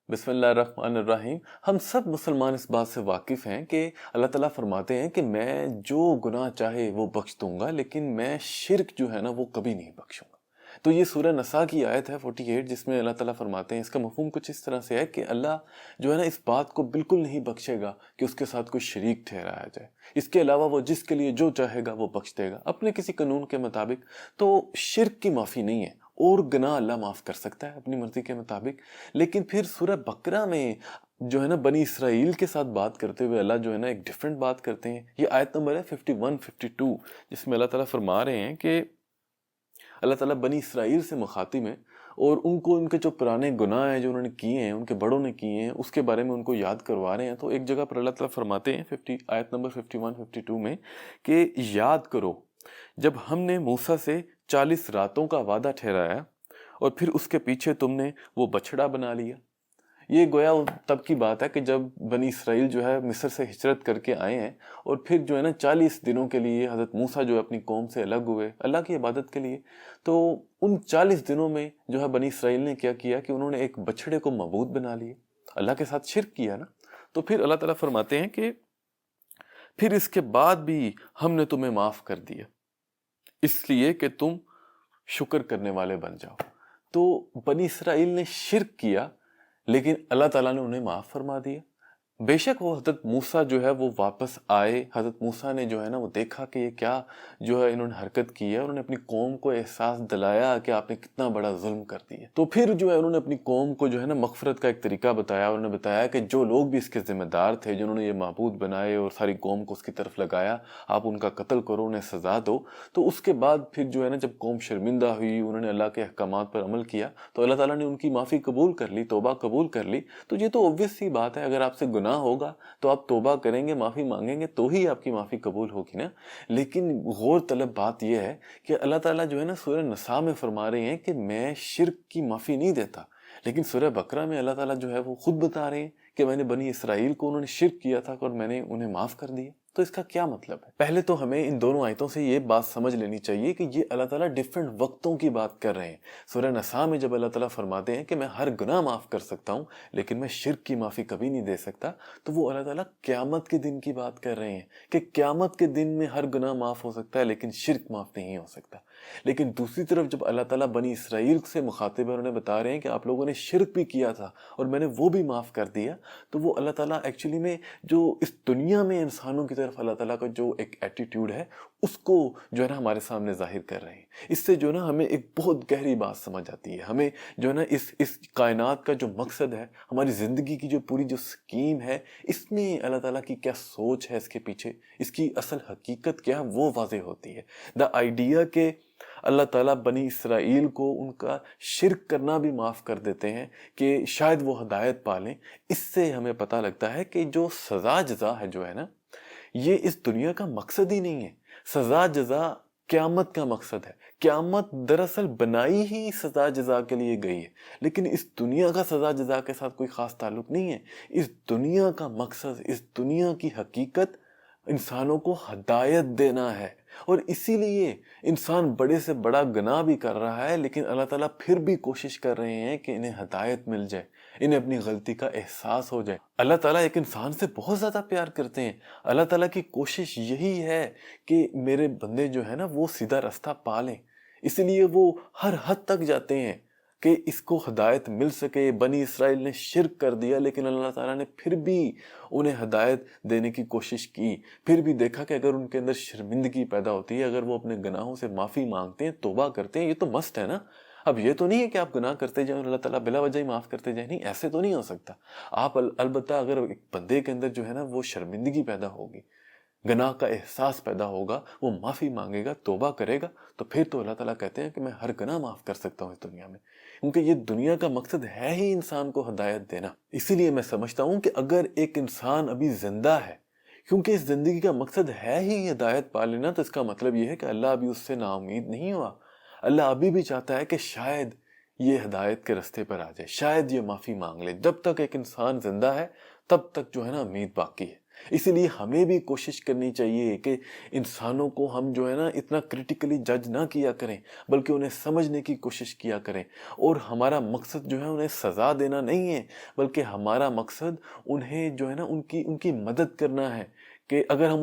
بسم اللہ الرحمن الرحیم۔ ہم سب مسلمان اس بات سے واقف ہیں کہ اللہ تعالیٰ فرماتے ہیں کہ میں جو گناہ چاہے وہ بخش دوں گا، لیکن میں شرک جو ہے نا وہ کبھی نہیں بخشوں گا۔ تو یہ سورہ نساء کی آیت ہے 48، جس میں اللہ تعالیٰ فرماتے ہیں، اس کا مفہوم کچھ اس طرح سے ہے کہ اللہ جو ہے نا اس بات کو بالکل نہیں بخشے گا کہ اس کے ساتھ کوئی شریک ٹھہرایا جائے۔ اس کے علاوہ وہ جس کے لیے جو چاہے گا وہ بخش دے گا اپنے کسی قانون کے مطابق۔ تو شرک کی معافی نہیں ہے، اور گناہ اللہ معاف کر سکتا ہے اپنی مرضی کے مطابق۔ لیکن پھر سورہ بقرہ میں جو ہے نا بنی اسرائیل کے ساتھ بات کرتے ہوئے اللہ جو ہے نا ایک ڈیفرنٹ بات کرتے ہیں۔ یہ آیت نمبر ہے 51 52، جس میں اللہ تعالیٰ فرما رہے ہیں کہ اللہ تعالیٰ بنی اسرائیل سے مخاطب ہیں اور ان کو ان کے جو پرانے گناہ ہیں جو انہوں نے کیے ہیں، ان کے بڑوں نے کیے ہیں، اس کے بارے میں ان کو یاد کروا رہے ہیں۔ تو ایک جگہ پر اللہ تعالیٰ فرماتے ہیں آیت نمبر 51 52 میں کہ یاد کرو جب ہم نے موسیٰ سے 40 راتوں کا وعدہ ٹھہرایا اور پھر اس کے پیچھے تم نے وہ بچڑا بنا لیا۔ یہ گویا تب کی بات ہے کہ جب بنی اسرائیل جو ہے مصر سے ہجرت کر کے آئے ہیں، اور پھر جو ہے نا 40 دنوں کے لیے حضرت موسیٰ جو ہے اپنی قوم سے الگ ہوئے اللہ کی عبادت کے لیے۔ تو ان 40 دنوں میں جو ہے بنی اسرائیل نے کیا کیا کہ انہوں نے ایک بچڑے کو معبود بنا لیا، اللہ کے ساتھ شرک کیا نا۔ تو پھر اللہ تعالیٰ فرماتے ہیں کہ پھر اس کے بعد بھی ہم نے تمہیں معاف کر دیا، اس لیے کہ تم شکر کرنے والے بن جاؤ۔ تو بنی اسرائیل نے شرک کیا، لیکن اللہ تعالیٰ نے انہیں معاف فرما دیا۔ بے شک وہ حضرت موسیٰ جو ہے وہ واپس آئے، حضرت موسیٰ نے جو ہے نا وہ دیکھا کہ یہ کیا جو ہے انہوں نے حرکت کی ہے، انہوں نے اپنی قوم کو احساس دلایا کہ آپ نے کتنا بڑا ظلم کر دیا۔ تو پھر جو ہے انہوں نے اپنی قوم کو جو ہے نا مغفرت کا ایک طریقہ بتایا، انہوں نے بتایا کہ جو لوگ بھی اس کے ذمہ دار تھے، جنہوں نے یہ معبود بنائے اور ساری قوم کو اس کی طرف لگایا، آپ ان کا قتل کرو، انہیں سزا دو۔ تو اس کے بعد پھر جو ہے نا جب قوم شرمندہ ہوئی، انہوں نے اللہ کے احکامات پر عمل کیا، تو اللہ تعالیٰ نے ان کی معافی قبول کر لی، توبہ قبول کر لی۔ تو یہ تو obvious سی بات ہے، اگر آپ سے گناہ ہوگا تو آپ توبہ کریں گے، معافی مانگیں گے، تو ہی آپ کی معافی قبول ہوگی نا۔ لیکن غور طلب بات یہ ہے کہ اللہ تعالیٰ جو ہے نا سورہ نساء میں فرما رہے ہیں کہ میں شرک کی معافی نہیں دیتا، لیکن سورہ بقرہ میں اللہ تعالیٰ جو ہے وہ خود بتا رہے ہیں کہ میں نے بنی اسرائیل کو، انہوں نے شرک کیا تھا اور میں نے انہیں معاف کر دیا۔ تو اس کا کیا مطلب ہے؟ پہلے تو ہمیں ان دونوں آیتوں سے یہ بات سمجھ لینی چاہیے کہ یہ اللہ تعالیٰ ڈیفرنٹ وقتوں کی بات کر رہے ہیں۔ سورہ نساء میں جب اللہ تعالیٰ فرماتے ہیں کہ میں ہر گناہ معاف کر سکتا ہوں لیکن میں شرک کی معافی کبھی نہیں دے سکتا، تو وہ اللہ تعالیٰ قیامت کے دن کی بات کر رہے ہیں کہ قیامت کے دن میں ہر گناہ معاف ہو سکتا ہے لیکن شرک معاف نہیں ہو سکتا۔ لیکن دوسری طرف جب اللہ تعالیٰ بنی اسرائیل سے مخاطب ہے، انہیں بتا رہے ہیں کہ آپ لوگوں نے شرک بھی کیا تھا اور میں نے وہ بھی معاف کر دیا، تو وہ اللہ تعالیٰ ایکچولی میں جو اس دنیا میں انسانوں کی طرف اللہ تعالیٰ کا جو ایک ایٹیٹیوڈ ہے اس کو جو ہے نا ہمارے سامنے ظاہر کر رہے ہیں۔ اس سے جو ہے نا ہمیں ایک بہت گہری بات سمجھ آتی ہے، ہمیں جو ہے نا اس کائنات کا جو مقصد ہے، ہماری زندگی کی جو پوری جو سکیم ہے، اس میں اللہ تعالیٰ کی کیا سوچ ہے، اس کے پیچھے اس کی اصل حقیقت کیا ہے وہ واضح ہوتی ہے۔ دا آئیڈیا کہ اللہ تعالیٰ بنی اسرائیل کو ان کا شرک کرنا بھی معاف کر دیتے ہیں کہ شاید وہ ہدایت پالیں، اس سے ہمیں پتہ لگتا ہے کہ جو سزا جزا ہے جو ہے نا، یہ اس دنیا کا مقصد ہی نہیں ہے۔ سزا جزا قیامت کا مقصد ہے۔ قیامت دراصل بنائی ہی سزا جزا کے لیے گئی ہے، لیکن اس دنیا کا سزا جزا کے ساتھ کوئی خاص تعلق نہیں ہے۔ اس دنیا کا مقصد، اس دنیا کی حقیقت انسانوں کو ہدایت دینا ہے، اور اسی لیے انسان بڑے سے بڑا گناہ بھی کر رہا ہے لیکن اللہ تعالیٰ پھر بھی کوشش کر رہے ہیں کہ انہیں ہدایت مل جائے، انہیں اپنی غلطی کا احساس ہو جائے۔ اللہ تعالیٰ ایک انسان سے بہت زیادہ پیار کرتے ہیں۔ اللہ تعالیٰ کی کوشش یہی ہے کہ میرے بندے جو ہے نا وہ سیدھا راستہ پا لیں، اس لیے وہ ہر حد تک جاتے ہیں کہ اس کو ہدایت مل سکے۔ بنی اسرائیل نے شرک کر دیا لیکن اللہ تعالیٰ نے پھر بھی انہیں ہدایت دینے کی کوشش کی، پھر بھی دیکھا کہ اگر ان کے اندر شرمندگی پیدا ہوتی ہے، اگر وہ اپنے گناہوں سے معافی مانگتے ہیں، توبہ کرتے ہیں، یہ تو مست ہے نا۔ اب یہ تو نہیں ہے کہ آپ گناہ کرتے جائیں اور اللہ تعالیٰ بلا وجہ ہی معاف کرتے جائیں، نہیں، ایسے تو نہیں ہو سکتا۔ آپ البتہ اگر ایک بندے کے اندر جو ہے نا وہ شرمندگی پیدا ہوگی، گناہ کا احساس پیدا ہوگا، وہ معافی مانگے گا، توبہ کرے گا، تو پھر تو اللہ تعالیٰ کہتے ہیں کہ میں ہر گناہ معاف کر سکتا ہوں اس دنیا میں، کیونکہ یہ دنیا کا مقصد ہے ہی انسان کو ہدایت دینا۔ اسی لیے میں سمجھتا ہوں کہ اگر ایک انسان ابھی زندہ ہے، کیونکہ اس زندگی کا مقصد ہے ہی ہدایت پا لینا، تو اس کا مطلب یہ ہے کہ اللہ ابھی اس سے نا امید نہیں ہوا۔ اللہ ابھی بھی چاہتا ہے کہ شاید یہ ہدایت کے رستے پر آ جائے، شاید یہ معافی مانگ لے۔ جب تک ایک انسان زندہ ہے تب تک جو ہے نا امید باقی ہے۔ اسی لیے ہمیں بھی کوشش کرنی چاہیے کہ انسانوں کو ہم جو ہے نا اتنا کرٹیکلی جج نہ کیا کریں، بلکہ انہیں سمجھنے کی کوشش کیا کریں۔ اور ہمارا مقصد جو ہے انہیں سزا دینا نہیں ہے، بلکہ ہمارا مقصد انہیں جو ہے نا ان کی مدد کرنا ہے، کہ اگر ہم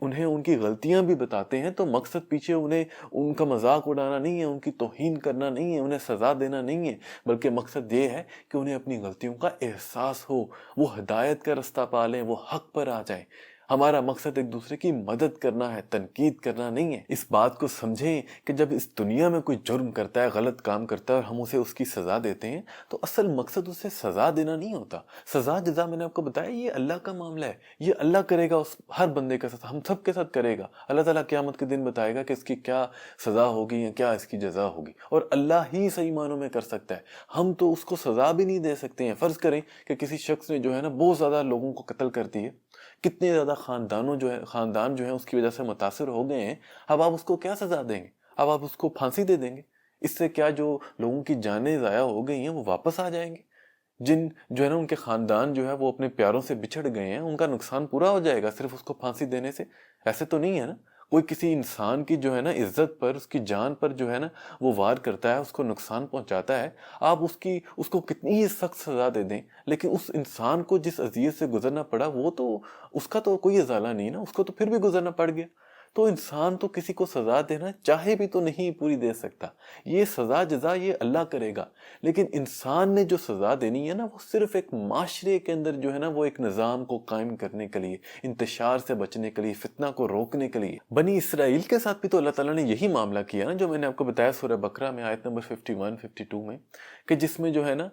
انہیں ان کی غلطیاں بھی بتاتے ہیں تو مقصد پیچھے انہیں ان کا مذاق اڑانا نہیں ہے، ان کی توہین کرنا نہیں ہے، انہیں سزا دینا نہیں ہے، بلکہ مقصد یہ ہے کہ انہیں اپنی غلطیوں کا احساس ہو، وہ ہدایت کا رستہ پا لیں، وہ حق پر آ جائیں۔ ہمارا مقصد ایک دوسرے کی مدد کرنا ہے، تنقید کرنا نہیں ہے۔ اس بات کو سمجھیں کہ جب اس دنیا میں کوئی جرم کرتا ہے، غلط کام کرتا ہے اور ہم اسے اس کی سزا دیتے ہیں تو اصل مقصد اسے سزا دینا نہیں ہوتا۔ سزا جزا میں نے آپ کو بتایا یہ اللہ کا معاملہ ہے، یہ اللہ کرے گا اس ہر بندے کے ساتھ، ہم سب کے ساتھ کرے گا۔ اللہ تعالیٰ قیامت کے دن بتائے گا کہ اس کی کیا سزا ہوگی یا کیا اس کی جزا ہوگی، اور اللہ ہی صحیح معنوں میں کر سکتا ہے۔ ہم تو اس کو سزا بھی نہیں دے سکتے ہیں۔ فرض کریں کہ کسی شخص نے جو ہے نا بہت زیادہ لوگوں کو قتل کر دی ہے، کتنے زیادہ خاندان جو ہے اس کی وجہ سے متاثر ہو گئے ہیں، اب آپ اس کو کیا سزا دیں گے؟ اب آپ اس کو پھانسی دے دیں گے؟ اس سے کیا جو لوگوں کی جانیں ضائع ہو گئی ہیں وہ واپس آ جائیں گے؟ جن جو ہے نا ان کے خاندان جو ہے وہ اپنے پیاروں سے بچھڑ گئے ہیں، ان کا نقصان پورا ہو جائے گا صرف اس کو پھانسی دینے سے؟ ایسے تو نہیں ہے نا۔ کوئی کسی انسان کی جو ہے نا عزت پر، اس کی جان پر جو ہے نا وہ وار کرتا ہے، اس کو نقصان پہنچاتا ہے، آپ اس کو کتنی ہی سخت سزا دے دیں، لیکن اس انسان کو جس اذیت سے گزرنا پڑا وہ تو اس کا تو کوئی ازالہ نہیں نا، اس کو تو پھر بھی گزرنا پڑ گیا۔ تو انسان تو کسی کو سزا دینا چاہے بھی تو نہیں پوری دے سکتا، یہ سزا جزا یہ اللہ کرے گا۔ لیکن انسان نے جو سزا دینی ہے نا وہ صرف ایک معاشرے کے اندر جو ہے نا وہ ایک نظام کو قائم کرنے کے لیے، انتشار سے بچنے کے لیے، فتنہ کو روکنے کے لیے۔ بنی اسرائیل کے ساتھ بھی تو اللہ تعالیٰ نے یہی معاملہ کیا نا، جو میں نے آپ کو بتایا سورہ بقرہ میں آیت نمبر 51 52 میں، کہ جس میں جو ہے نا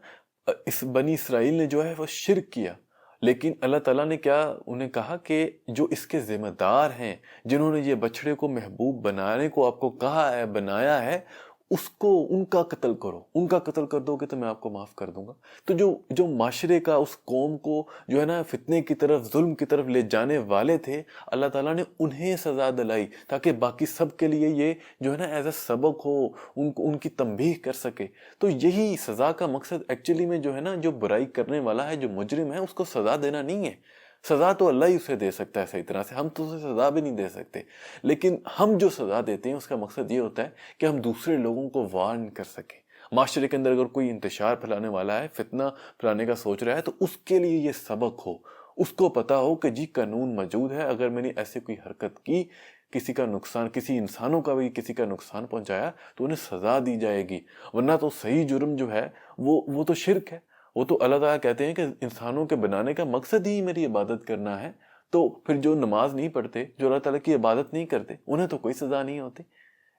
اس بنی اسرائیل نے جو ہے وہ شرک کیا، لیکن اللہ تعالیٰ نے کیا انہیں کہا کہ جو اس کے ذمہ دار ہیں، جنہوں نے یہ بچڑے کو محبوب بنانے کو آپ کو کہا ہے، بنایا ہے، ان کا قتل کرو، ان کا قتل کر دو گے تو میں آپ کو معاف کر دوں گا۔ تو جو معاشرے کا اس قوم کو جو ہے نا فتنے کی طرف، ظلم کی طرف لے جانے والے تھے، اللہ تعالیٰ نے انہیں سزا دلائی تاکہ باقی سب کے لیے یہ جو ہے نا ایز اے سبق ہو، ان کی تنبیہ کر سکے۔ تو یہی سزا کا مقصد ایکچولی میں جو ہے نا جو برائی کرنے والا ہے، جو مجرم ہے، اس کو سزا دینا نہیں ہے۔ سزا تو اللہ ہی اسے دے سکتا ہے صحیح طرح سے، ہم تو اسے سزا بھی نہیں دے سکتے۔ لیکن ہم جو سزا دیتے ہیں اس کا مقصد یہ ہوتا ہے کہ ہم دوسرے لوگوں کو وارن کر سکیں۔ معاشرے کے اندر اگر کوئی انتشار پھیلانے والا ہے، فتنہ پھیلانے کا سوچ رہا ہے، تو اس کے لیے یہ سبق ہو، اس کو پتا ہو کہ جی قانون موجود ہے، اگر میں نے ایسے کوئی حرکت کی، کسی کا نقصان، کسی انسانوں کا بھی کسی کا نقصان پہنچایا تو انہیں سزا دی جائے گی۔ ورنہ تو صحیح جرم جو ہے وہ تو شرک ہے۔ وہ تو اللہ تعالیٰ کہتے ہیں کہ انسانوں کے بنانے کا مقصد ہی میری عبادت کرنا ہے، تو پھر جو نماز نہیں پڑھتے، جو اللہ تعالیٰ کی عبادت نہیں کرتے، انہیں تو کوئی سزا نہیں ہوتی۔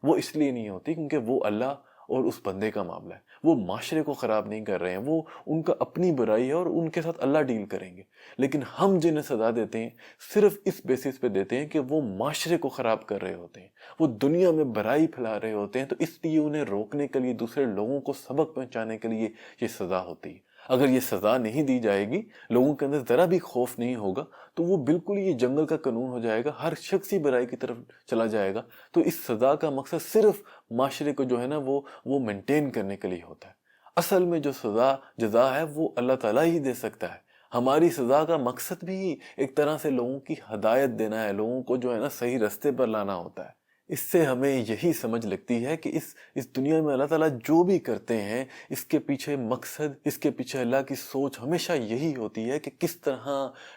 وہ اس لیے نہیں ہوتی کیونکہ وہ اللہ اور اس بندے کا معاملہ ہے، وہ معاشرے کو خراب نہیں کر رہے ہیں، وہ ان کا اپنی برائی ہے اور ان کے ساتھ اللہ ڈیل کریں گے۔ لیکن ہم جنہیں سزا دیتے ہیں صرف اس بیسس پہ دیتے ہیں کہ وہ معاشرے کو خراب کر رہے ہوتے ہیں، وہ دنیا میں برائی پھیلا رہے ہوتے ہیں، تو اس لیے انہیں روکنے کے لیے، دوسرے لوگوں کو سبق پہنچانے کے لیے یہ سزا ہوتی ہے۔ اگر یہ سزا نہیں دی جائے گی، لوگوں کے اندر ذرا بھی خوف نہیں ہوگا، تو وہ بالکل یہ جنگل کا قانون ہو جائے گا، ہر شخص ہی برائی کی طرف چلا جائے گا۔ تو اس سزا کا مقصد صرف معاشرے کو جو ہے نا وہ مینٹین کرنے کے لیے ہوتا ہے۔ اصل میں جو سزا جزا ہے وہ اللہ تعالیٰ ہی دے سکتا ہے۔ ہماری سزا کا مقصد بھی ایک طرح سے لوگوں کی ہدایت دینا ہے، لوگوں کو جو ہے نا صحیح رستے پر لانا ہوتا ہے۔ اس سے ہمیں یہی سمجھ لگتی ہے کہ اس دنیا میں اللہ تعالیٰ جو بھی کرتے ہیں، اس کے پیچھے مقصد، اس کے پیچھے اللہ کی سوچ ہمیشہ یہی ہوتی ہے کہ کس طرح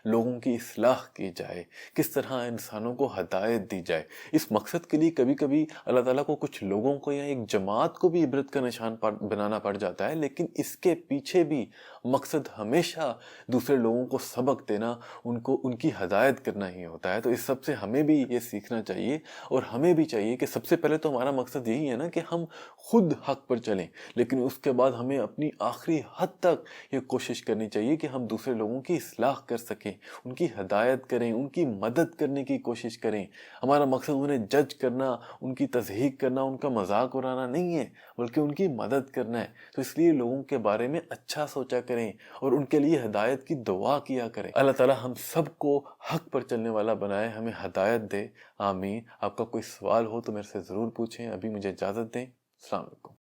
لوگوں کی اصلاح کی جائے، کس طرح انسانوں کو ہدایت دی جائے۔ اس مقصد کے لیے کبھی کبھی اللہ تعالیٰ کو کچھ لوگوں کو یا ایک جماعت کو بھی عبرت کا نشان بنانا پڑ جاتا ہے، لیکن اس کے پیچھے بھی مقصد ہمیشہ دوسرے لوگوں کو سبق دینا، ان کی ہدایت کرنا ہی ہوتا ہے۔ تو اس سب سے ہمیں بھی یہ سیکھنا چاہیے، اور ہمیں بھی چاہیے کہ سب سے پہلے تو ہمارا مقصد یہی ہے نا کہ ہم خود حق پر چلیں، لیکن اس کے بعد ہمیں اپنی آخری حد تک یہ کوشش کرنی چاہیے کہ ہم دوسرے لوگوں کی اصلاح کر سکیں، ان کی ہدایت کریں، ان کی مدد کرنے کی کوشش کریں۔ ہمارا مقصد انہیں جج کرنا، ان کی تضحیق کرنا، ان کا مذاق اڑانا نہیں ہے، بلکہ ان کی مدد کرنا ہے۔ تو اس لیے لوگوں کے بارے میں اچھا سوچا کریں اور ان کے لیے ہدایت کی دعا کیا کریں۔ اللہ تعالیٰ ہم سب کو حق پر چلنے والا بنائے، ہمیں ہدایت دے، آمین۔ آپ کا کوئی سوال ہو تو میرے سے ضرور پوچھیں۔ ابھی مجھے اجازت دیں۔ السلام علیکم۔